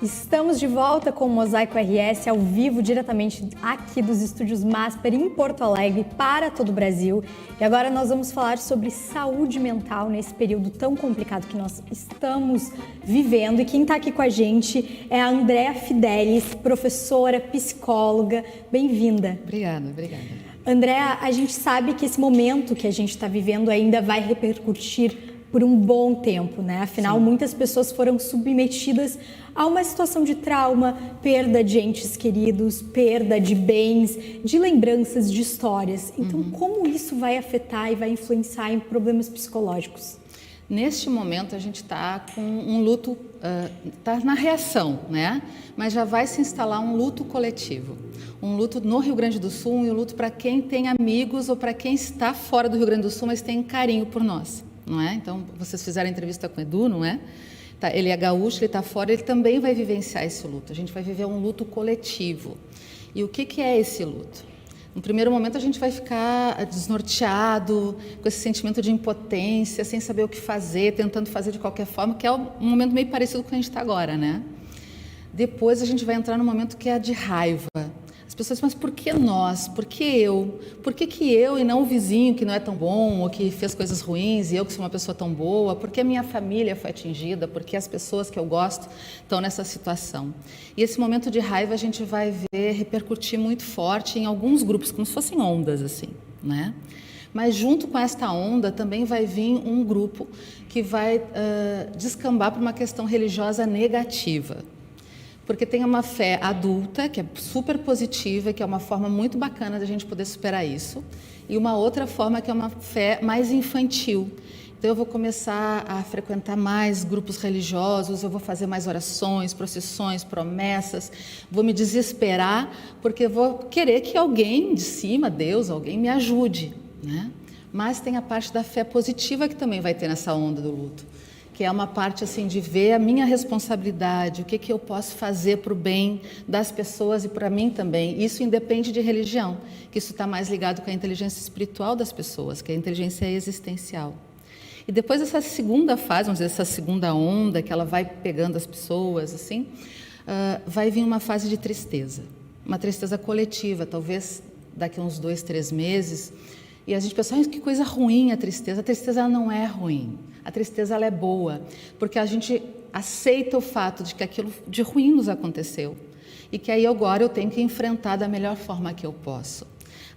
Estamos de volta com o Mosaico RS ao vivo, diretamente aqui dos estúdios Masper em Porto Alegre, para todo o Brasil. E agora nós vamos falar sobre saúde mental nesse período tão complicado que nós estamos vivendo. E quem está aqui com a gente é a Andrea Fidelis, professora, psicóloga. Bem-vinda. Obrigada. Andrea, a gente sabe que esse momento que a gente está vivendo ainda vai repercutir por um bom tempo, né? Afinal, sim, muitas pessoas foram submetidas a uma situação de trauma, perda de entes queridos, perda de bens, de lembranças, de histórias. Então, como isso vai afetar e vai influenciar em problemas psicológicos? Neste momento, a gente está com um luto, está na reação, né? Mas já vai se instalar um luto coletivo. Um luto no Rio Grande do Sul e um luto para quem tem amigos ou para quem está fora do Rio Grande do Sul, mas tem carinho por nós. Não é? Então, vocês fizeram a entrevista com o Edu, não é? Tá, ele é gaúcho, ele está fora, ele também vai vivenciar esse luto. A gente vai viver um luto coletivo. E o que é esse luto? No primeiro momento, a gente vai ficar desnorteado, com esse sentimento de impotência, sem saber o que fazer, tentando fazer de qualquer forma, que é um momento meio parecido com o que a gente está agora, né? Depois, a gente vai entrar no momento que é a de raiva. As pessoas dizem, mas por que nós? Por que eu? Por que eu e não o vizinho que não é tão bom ou que fez coisas ruins e eu que sou uma pessoa tão boa? Por que a minha família foi atingida? Por que as pessoas que eu gosto estão nessa situação? E esse momento de raiva a gente vai ver repercutir muito forte em alguns grupos, como se fossem ondas assim, né? Mas junto com esta onda também vai vir um grupo que vai descambar para uma questão religiosa negativa. Porque tem uma fé adulta, que é super positiva, que é uma forma muito bacana de a gente poder superar isso, e uma outra forma que é uma fé mais infantil. Então eu vou começar a frequentar mais grupos religiosos, eu vou fazer mais orações, procissões, promessas, vou me desesperar, porque eu vou querer que alguém de cima, Deus, alguém me ajude, né? Mas tem a parte da fé positiva que também vai ter nessa onda do luto, que é uma parte assim de ver a minha responsabilidade, o que eu posso fazer para o bem das pessoas e para mim também. Isso independe de religião, que isso está mais ligado com a inteligência espiritual das pessoas, que é a inteligência existencial. E depois dessa segunda fase, vamos dizer, essa segunda onda, que ela vai pegando as pessoas, assim, vai vir uma fase de tristeza, uma tristeza coletiva, talvez daqui a uns 2, 3 meses, e a gente pensa, que coisa ruim a tristeza ela não é ruim. A tristeza ela é boa, porque a gente aceita o fato de que aquilo de ruim nos aconteceu e que aí agora eu tenho que enfrentar da melhor forma que eu posso.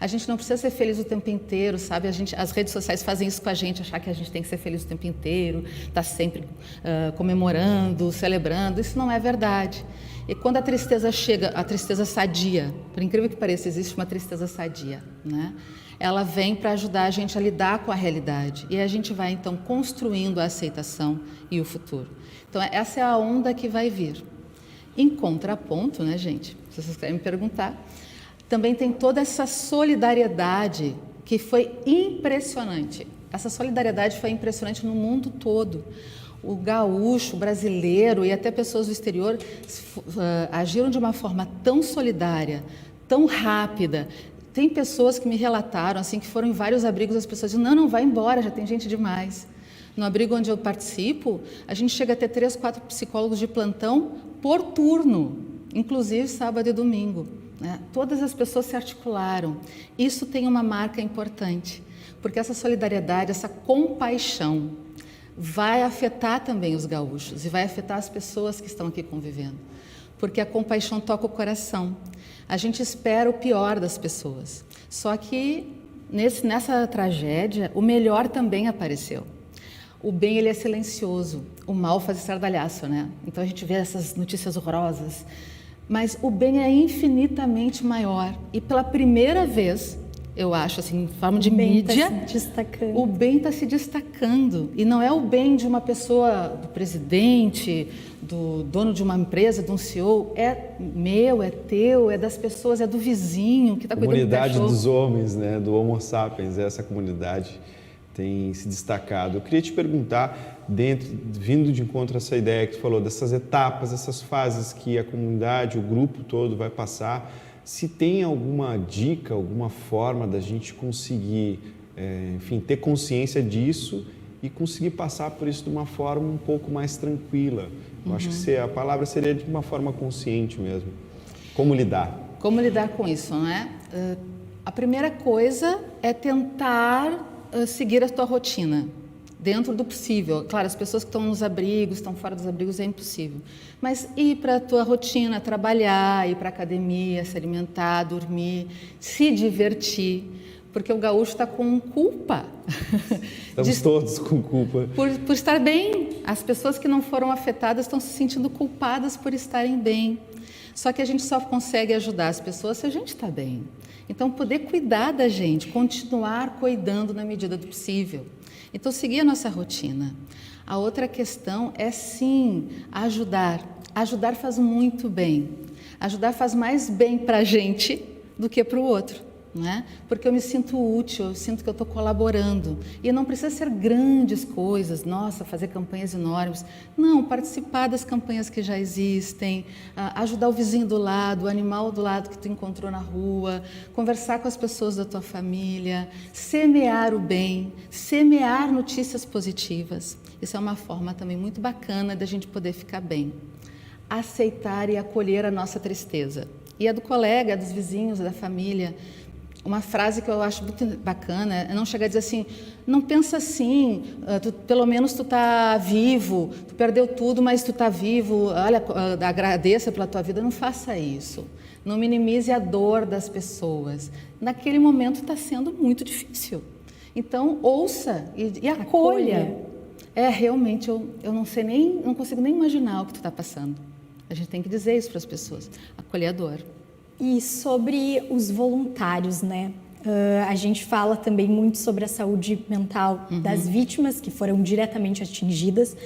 A gente não precisa ser feliz o tempo inteiro, sabe? As redes sociais fazem isso com a gente, achar que a gente tem que ser feliz o tempo inteiro, estar sempre comemorando, celebrando. Isso não é verdade. E quando a tristeza chega, a tristeza sadia, por incrível que pareça, existe uma tristeza sadia, né? Ela vem para ajudar a gente a lidar com a realidade e a gente vai então construindo a aceitação e o futuro. Então essa é a onda que vai vir. Em contraponto, né, gente, se vocês querem me perguntar, também tem toda essa solidariedade que foi impressionante. Essa solidariedade foi impressionante no mundo todo. O gaúcho, o brasileiro e até pessoas do exterior agiram de uma forma tão solidária, tão rápida. Tem pessoas que me relataram assim, que foram em vários abrigos, as pessoas dizem, não vai embora, já tem gente demais. No abrigo onde eu participo, a gente chega a ter 3, 4 psicólogos de plantão por turno, inclusive sábado e domingo, né? Todas as pessoas se articularam. Isso tem uma marca importante, porque essa solidariedade, essa compaixão, vai afetar também os gaúchos e vai afetar as pessoas que estão aqui convivendo, porque a compaixão toca o coração. A gente espera o pior das pessoas, só que nessa tragédia o melhor também apareceu. O bem ele é silencioso, o mal faz estardalhaço, né? Então a gente vê essas notícias horrorosas, mas o bem é infinitamente maior e pela primeira vez, eu acho, assim, em forma de mídia, o bem está se destacando. E não é o bem de uma pessoa, do presidente, do dono de uma empresa, de um CEO. É meu, é teu, é das pessoas, é do vizinho que está cuidando do cachorro. Comunidade dos homens, né, do Homo sapiens, essa comunidade tem se destacado. Eu queria te perguntar, vindo de encontro a essa ideia que tu falou, dessas etapas, essas fases que a comunidade, o grupo todo vai passar, se tem alguma dica, alguma forma da gente conseguir, enfim, ter consciência disso e conseguir passar por isso de uma forma um pouco mais tranquila. Eu acho que a palavra seria de uma forma consciente mesmo. Como lidar? Como lidar com isso, não é? A primeira coisa é tentar seguir a tua rotina, dentro do possível. Claro, as pessoas que estão nos abrigos, estão fora dos abrigos, é impossível. Mas ir para a tua rotina, trabalhar, ir para a academia, se alimentar, dormir, se divertir, porque o gaúcho está com culpa. Estamos todos com culpa. Por estar bem. As pessoas que não foram afetadas estão se sentindo culpadas por estarem bem. Só que a gente só consegue ajudar as pessoas se a gente está bem. Então, poder cuidar da gente, continuar cuidando na medida do possível. Então, seguir a nossa rotina. A outra questão é, sim, ajudar. Ajudar faz muito bem. Ajudar faz mais bem para a gente do que para o outro. Né? Porque eu me sinto útil, eu sinto que eu estou colaborando. E não precisa ser grandes coisas, nossa, fazer campanhas enormes. Não, participar das campanhas que já existem, ajudar o vizinho do lado, o animal do lado que tu encontrou na rua, conversar com as pessoas da tua família, semear o bem, semear notícias positivas. Isso é uma forma também muito bacana da gente poder ficar bem. Aceitar e acolher a nossa tristeza. E a do colega, dos vizinhos, da família. Uma frase que eu acho muito bacana é não chegar a dizer assim, não pensa assim, pelo menos tu está vivo, tu perdeu tudo, mas tu está vivo, olha, agradeça pela tua vida. Não faça isso, não minimize a dor das pessoas. Naquele momento está sendo muito difícil. Então, ouça e acolha. Realmente, eu não consigo nem imaginar o que tu está passando. A gente tem que dizer isso para as pessoas, acolher a dor. E sobre os voluntários, né? A gente fala também muito sobre a saúde mental das vítimas que foram diretamente atingidas,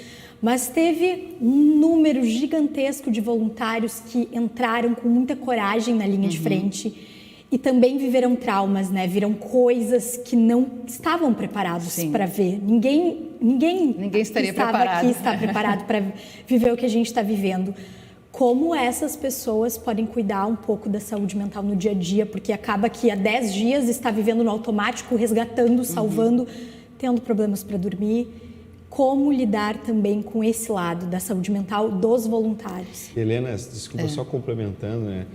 mas teve um número gigantesco de voluntários que entraram com muita coragem na linha de frente e também viveram traumas, né? Viram coisas que não estavam preparados para ver. Ninguém estaria preparado. Aqui está preparado para viver o que a gente está vivendo. Como essas pessoas podem cuidar um pouco da saúde mental no dia a dia, porque acaba que há 10 dias está vivendo no automático, resgatando, salvando, tendo problemas para dormir. Como lidar também com esse lado da saúde mental dos voluntários? Helena, desculpa, só complementando, né?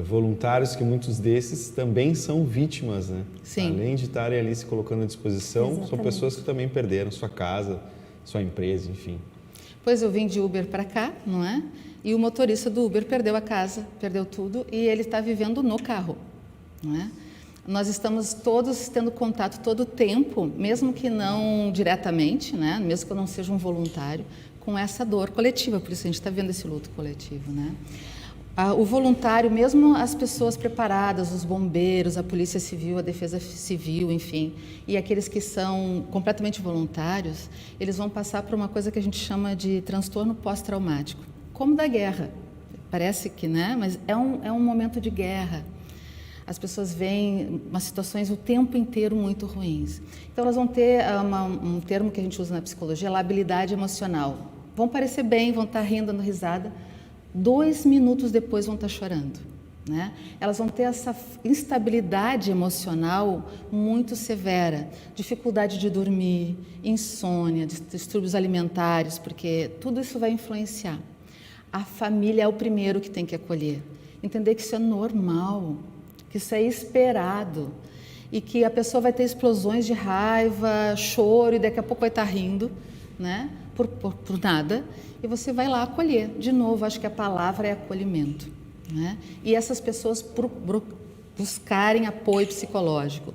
Voluntários que muitos desses também são vítimas, né? Sim. Além de estarem ali se colocando à disposição, Exatamente. São pessoas que também perderam sua casa, sua empresa, enfim. Pois eu vim de Uber para cá, não é? E o motorista do Uber perdeu a casa, perdeu tudo e ele está vivendo no carro, não é? Nós estamos todos tendo contato todo o tempo, mesmo que não diretamente, né? Mesmo que eu não seja um voluntário, com essa dor coletiva, por isso a gente está vendo esse luto coletivo, né? O voluntário, mesmo as pessoas preparadas, os bombeiros, a polícia civil, a defesa civil, enfim, e aqueles que são completamente voluntários, eles vão passar por uma coisa que a gente chama de transtorno pós-traumático, como da guerra. Parece que, né? Mas é um momento de guerra. As pessoas veem umas situações o tempo inteiro muito ruins. Então, elas vão ter um termo que a gente usa na psicologia, labilidade emocional. Vão parecer bem, vão estar rindo, dando risada. 2 minutos depois vão estar chorando, né? Elas vão ter essa instabilidade emocional muito severa, dificuldade de dormir, insônia, distúrbios alimentares, porque tudo isso vai influenciar. A família é o primeiro que tem que acolher, entender que isso é normal, que isso é esperado e que a pessoa vai ter explosões de raiva, choro e daqui a pouco vai estar rindo, né? Por nada, e você vai lá acolher. De novo, acho que a palavra é acolhimento, né? E essas pessoas buscarem apoio psicológico.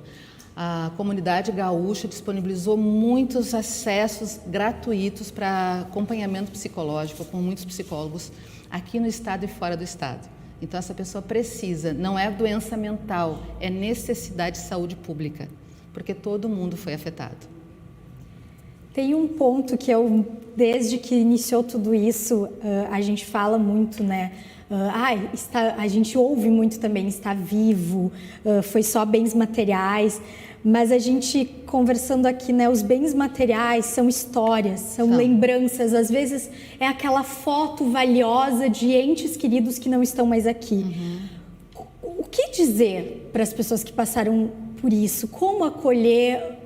A comunidade gaúcha disponibilizou muitos acessos gratuitos para acompanhamento psicológico com muitos psicólogos aqui no estado e fora do estado. Então, essa pessoa precisa, não é doença mental, é necessidade de saúde pública, porque todo mundo foi afetado. Tem um ponto que desde que iniciou tudo isso, a gente fala muito, né? A gente ouve muito também, está vivo, foi só bens materiais, mas a gente conversando aqui, né? Os bens materiais são histórias, são lembranças, às vezes é aquela foto valiosa de entes queridos que não estão mais aqui. O que dizer para as pessoas que passaram por isso? Como acolher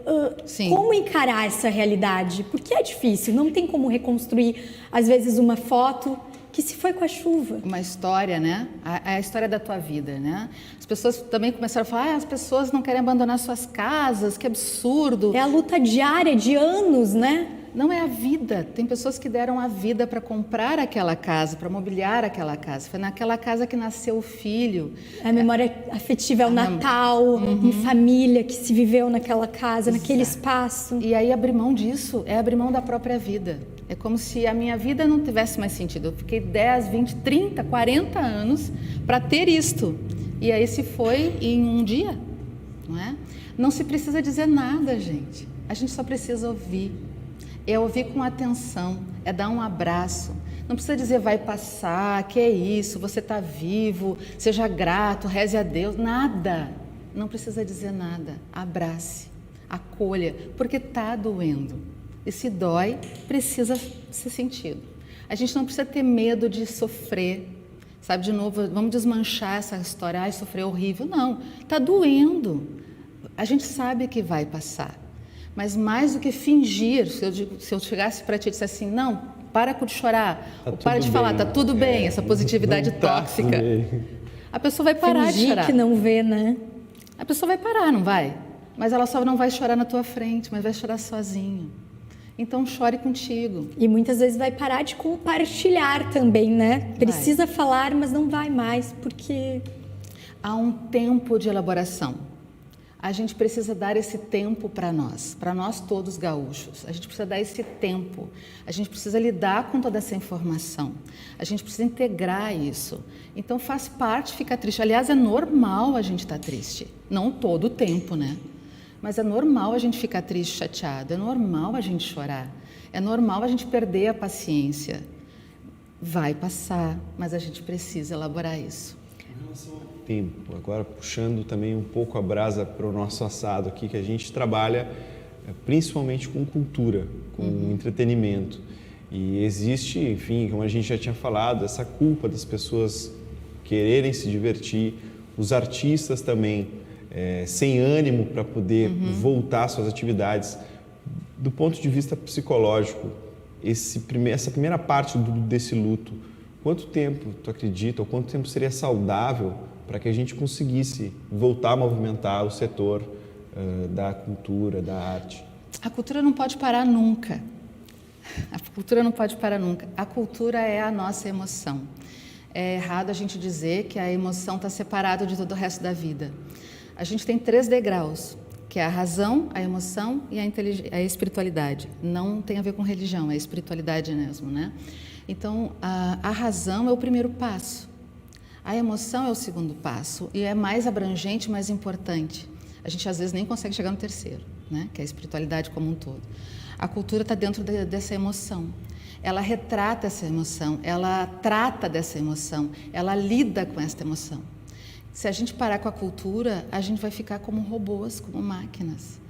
Sim. Como encarar essa realidade? Porque é difícil, não tem como reconstruir, às vezes, uma foto que se foi com a chuva. Uma história, né? A história da tua vida, né? As pessoas também começaram a falar, as pessoas não querem abandonar suas casas, que absurdo. É a luta diária de anos, né? Não é a vida. Tem pessoas que deram a vida para comprar aquela casa, para mobiliar aquela casa. Foi naquela casa que nasceu o filho. A memória afetiva é o Natal, em família, que se viveu naquela casa, naquele espaço. E aí abrir mão disso é abrir mão da própria vida. É como se a minha vida não tivesse mais sentido. Eu fiquei 10, 20, 30, 40 anos para ter isto. E aí se foi em um dia, não é? Não se precisa dizer nada, gente. A gente só precisa ouvir. É ouvir com atenção, é dar um abraço. Não precisa dizer vai passar, que é isso, você está vivo, seja grato, reze a Deus, nada. Não precisa dizer nada. Abrace, acolha, porque está doendo. E se dói, precisa ser sentido. A gente não precisa ter medo de sofrer. Sabe, de novo, vamos desmanchar essa história, ai, sofrer horrível. Não, está doendo. A gente sabe que vai passar. Mas mais do que fingir, se eu chegasse para ti e dissesse assim, não, para de chorar, ou para de falar, tá tudo bem, essa positividade tóxica, a pessoa vai parar de chorar. Que não vê, né? A pessoa vai parar, não vai? Mas ela só não vai chorar na tua frente, mas vai chorar sozinho. Então chore contigo. E muitas vezes vai parar de compartilhar também, né? Precisa falar, mas não vai mais, porque há um tempo de elaboração. A gente precisa dar esse tempo para nós todos gaúchos. A gente precisa dar esse tempo. A gente precisa lidar com toda essa informação. A gente precisa integrar isso. Então faz parte ficar triste. Aliás, é normal a gente estar triste. Não todo o tempo, né? Mas é normal a gente ficar triste, chateado. É normal a gente chorar. É normal a gente perder a paciência. Vai passar, mas a gente precisa elaborar isso. Tempo, agora puxando também um pouco a brasa para o nosso assado aqui, que a gente trabalha principalmente com cultura, com entretenimento. E existe, enfim, como a gente já tinha falado, essa culpa das pessoas quererem se divertir, os artistas também sem ânimo para poder voltar às suas atividades. Do ponto de vista psicológico, essa primeira parte desse luto, quanto tempo tu acredita, ou quanto tempo seria saudável para que a gente conseguisse voltar a movimentar o setor da cultura, da arte? A cultura não pode parar nunca. A cultura não pode parar nunca. A cultura é a nossa emoção. É errado a gente dizer que a emoção está separada de todo o resto da vida. A gente tem 3 degraus, que é a razão, a emoção e a espiritualidade. Não tem a ver com religião, é espiritualidade mesmo, né? Então, a razão é o primeiro passo. A emoção é o segundo passo e é mais abrangente, mais importante. A gente às vezes nem consegue chegar no terceiro, né? Que é a espiritualidade como um todo. A cultura está dentro dessa emoção. Ela retrata essa emoção, ela trata dessa emoção, ela lida com essa emoção. Se a gente parar com a cultura, a gente vai ficar como robôs, como máquinas.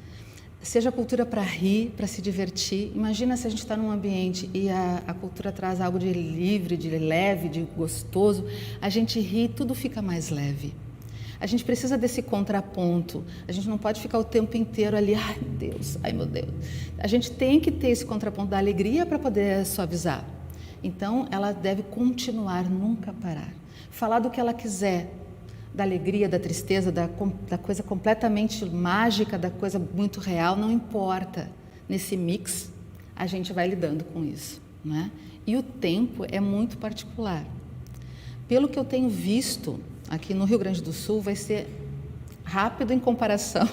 Seja a cultura para rir, para se divertir. Imagina se a gente está num ambiente e a cultura traz algo de livre, de leve, de gostoso. A gente ri, tudo fica mais leve. A gente precisa desse contraponto. A gente não pode ficar o tempo inteiro ali, ai Deus, ai meu Deus. A gente tem que ter esse contraponto da alegria para poder suavizar. Então, ela deve continuar, nunca parar. Falar do que ela quiser, da alegria, da tristeza, da coisa completamente mágica, da coisa muito real, não importa. Nesse mix, a gente vai lidando com isso, né? E o tempo é muito particular. Pelo que eu tenho visto, aqui no Rio Grande do Sul, vai ser rápido em comparação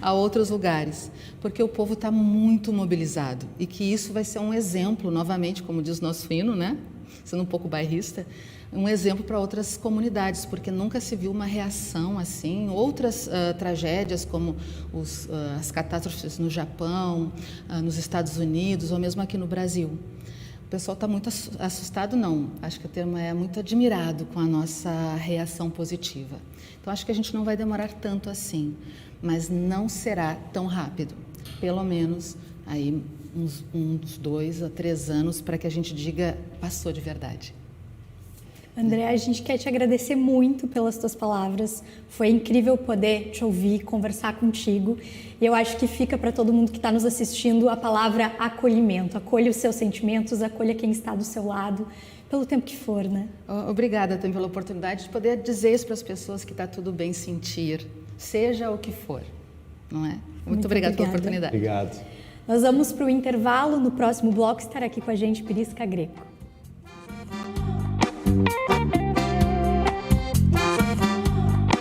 a outros lugares, porque o povo está muito mobilizado e que isso vai ser um exemplo, novamente, como diz o nosso hino, né? Sendo um pouco bairrista, um exemplo para outras comunidades, porque nunca se viu uma reação assim. Outras tragédias, como as catástrofes no Japão, nos Estados Unidos, ou mesmo aqui no Brasil. O pessoal está muito assustado, não. Acho que o termo é muito admirado com a nossa reação positiva. Então, acho que a gente não vai demorar tanto assim, mas não será tão rápido. Pelo menos aí uns 2 a 3 anos para que a gente diga, passou de verdade. André, a gente quer te agradecer muito pelas tuas palavras. Foi incrível poder te ouvir, conversar contigo. E eu acho que fica para todo mundo que está nos assistindo a palavra acolhimento. Acolha os seus sentimentos, acolha quem está do seu lado, pelo tempo que for, né? Obrigada também pela oportunidade de poder dizer isso para as pessoas que está tudo bem sentir, seja o que for, não é? Muito obrigada pela oportunidade. Obrigado. Nós vamos para o intervalo. No próximo bloco estará aqui com a gente Pirisca Greco.